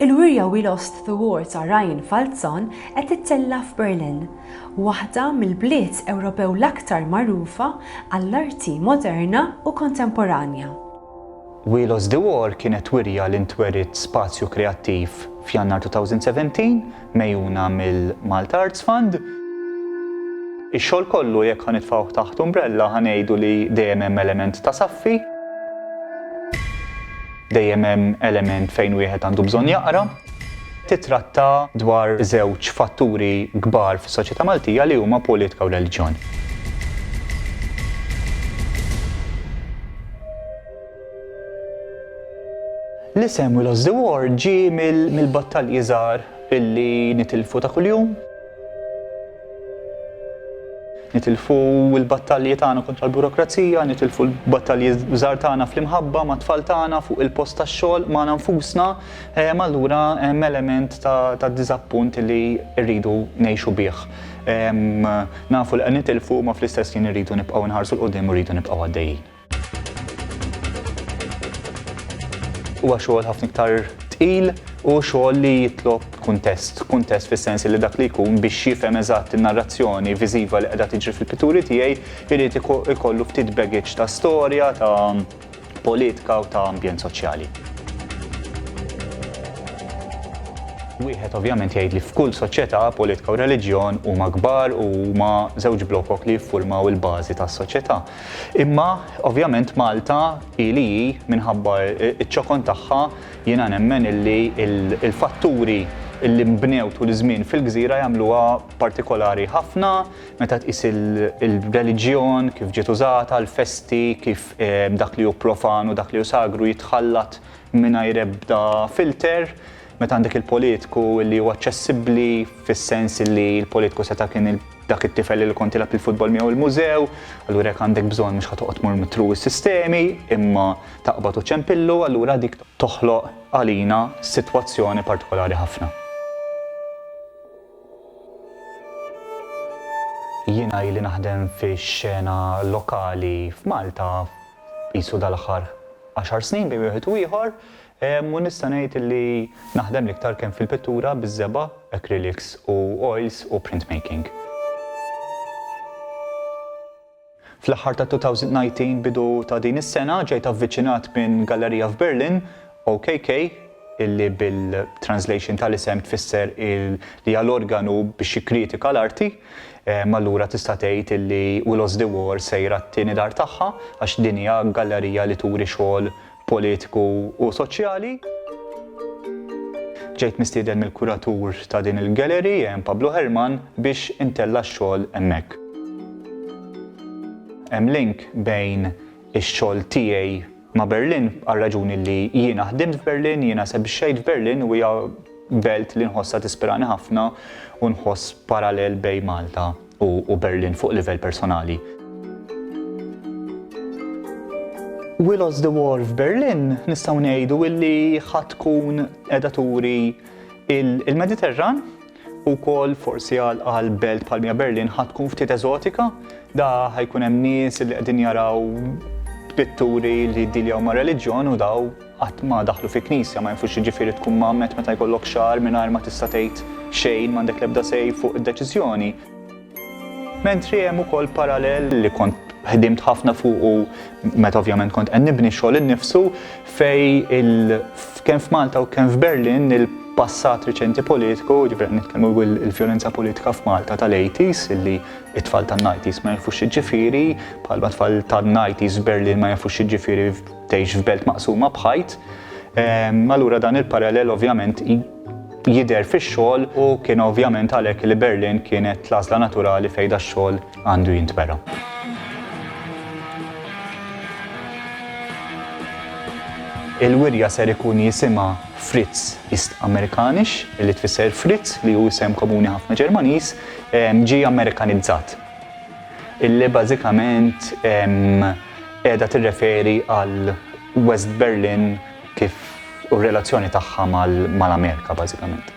Il-wirja We Lost the War ta' Ryan Falzon qed tittella f'Berlin, waħda mill-bliet Ewropew l-aktar magħrufa għall-arti moderna u kontemporanja. We Lost the War kienet wirja li ntwerit spazju kreattiv f'Jannar 2017 mejjuna mill-Malta Arts Fund. Ix-xogħol kollu jekk ħanitfgħuh taħt umbrella ħanejdu li dejjem hemm element ta' saffi, dejjem hemm element fejn wieħed għandu bżonn jaqra. Titratta dwar żewġ fatturi kbar fis-soċjetà Maltija li huma politika u reliġjon. L-isem We Lost the War ġie mill-battalji żgħar illi nitilfu ta' kuljum. Nitilfu l-battalji tagħna kontra l-burokrazija, nitilfu l-battalji żgħar tagħna fl-imħabba ma' tfal tagħna fuq il-post tax-xogħol ma' nfusna, allura hemm element ta' diżappunt li rridu ngħixu bih. Nafu li qed nitilfu ma fl-istess ħin irridu nibqgħu nħarsu l-qudiem u rridu nibqgħu għaddejjin. Huwa xogħol ħafna iktar tqil u xogħol li jitlob kuntest fis-sens li dak li jkun biex jifhem eżatt in-narrazzjoni viżiva li qiegħda tiġri fil-pitturi tiegħi irid ikollu ftit baggage ta' storja, ta' politika u ta' ambjent soċjali. Wieħed ovvjament jgħid li f'kull soċjetà politika u reliġjon huma kbar u huma żewġ blokkok li jiffurmaw il-bażi tas-soċjetà. Imma ovvjament Malta ili minħabba iċ-ċokon tagħha jiena nemmen illi il-fatturi illi mbnew tul iż-żmien fil-Gżira jagħmluha partikolari ħafna meta tqis il-reliġjon kif ġiet użata, l-festi, kif dak li hu profan u dak li hu sagru jitħallat mingħajr ebda filter. Meta għandek il-politiku li huwa aċċessibbli fis-sens li l-politiku seta' kien dak it-tifel li kont ilgħab il-futbol miegħu il-mużew, allura jekk għandek bżonn mhux ħatoqgħod tmur mitru s-sistemi, imma taqbad u ċempillu, allura dik toħloq għalina sitwazzjoni partikolari ħafna. Jiena ili naħdem fix-xena lokali f'Malta qisu dal-aħħar 10 snin bejn wieħed u ieħor. U nista' ngħid li naħdem l-iktar kemm fil-pittura biż-żeba, acrylics u oils u printmaking. Fl-aħħar ta' 2019 bidu ta' din is-sena ġejt avviċinat minn gallerija f'Berlin, OKK, illi bil-translation tal-isem tfisser li hija l-organu biex jikkritika l-arti. Allura tista' tgħid illi We Lost the War sejra t-tieni dar tagħha għax din hija gallerija li turi xogħol politiku u soċjali. Ġejt mistieden mill-kuratur ta' din il-gallery, Pablo Herman, biex intella x-xogħol hemmhekk. Hemm link bejn ix-xogħol tiegħi ma' Berlin għar-raġuni li jiena ħdimt f'Berlin, jiena sebxxejt f'Berlin u hija belt li nħossha tispirani ħafna u nħoss parallel bejn Malta u Berlin fuq livell personali. We Lost the War f'Berlin nistgħu ngħidu illi ħadd tkun qiegħda turi il-Mediterran u wkoll forsi għal belt bħal Berlin ħadd tkun ftit eżotika, da ħajkun hemm nies li qegħdin jaraw pitturi li ddiljaw ma' reliġjon u daw qatt ma daħlu fi knisja ma jafux jiġifieri tkun mammet meta jkollok xahar mingħajr ma tista' tgħid xejn m'għandek l-ebda sej fuq id-deċiżjoni. Mentri hemm ukoll parallel li kont ħdimt ħafna fuq u meta ovvjament kont qed nibni x-xogħol innifsu fej kemm f'Malta u kemm f'Berlin il-passat riċenti politiku, ġifieri nitkellmu il-vjolenza politika f'Malta tal-80s illi it-tfal tan-90s ma jafux jiġifieri, bħalma tfal tan-90s f'Berlin ma jafux jiġifieri tgħix f'belt maqsuma b'ħajt. Allura dan il-parallel ovvjament jidher fix-xogħol u kien ovvjament għalhekk li Berlin kienet l-għażla naturali fejn x-xogħol għandu jintbera. Il-wirja ser ikun jisimha Fritz East Amerikanisch, li tfisser Fritz li hu isem komuni ħafna Ġermaniż, ġie Amerikanizzat. Illi bażikament qiegħda tirreferi għal West Berlin kif u r-relazzjoni tagħha mal-Amerika bażikament.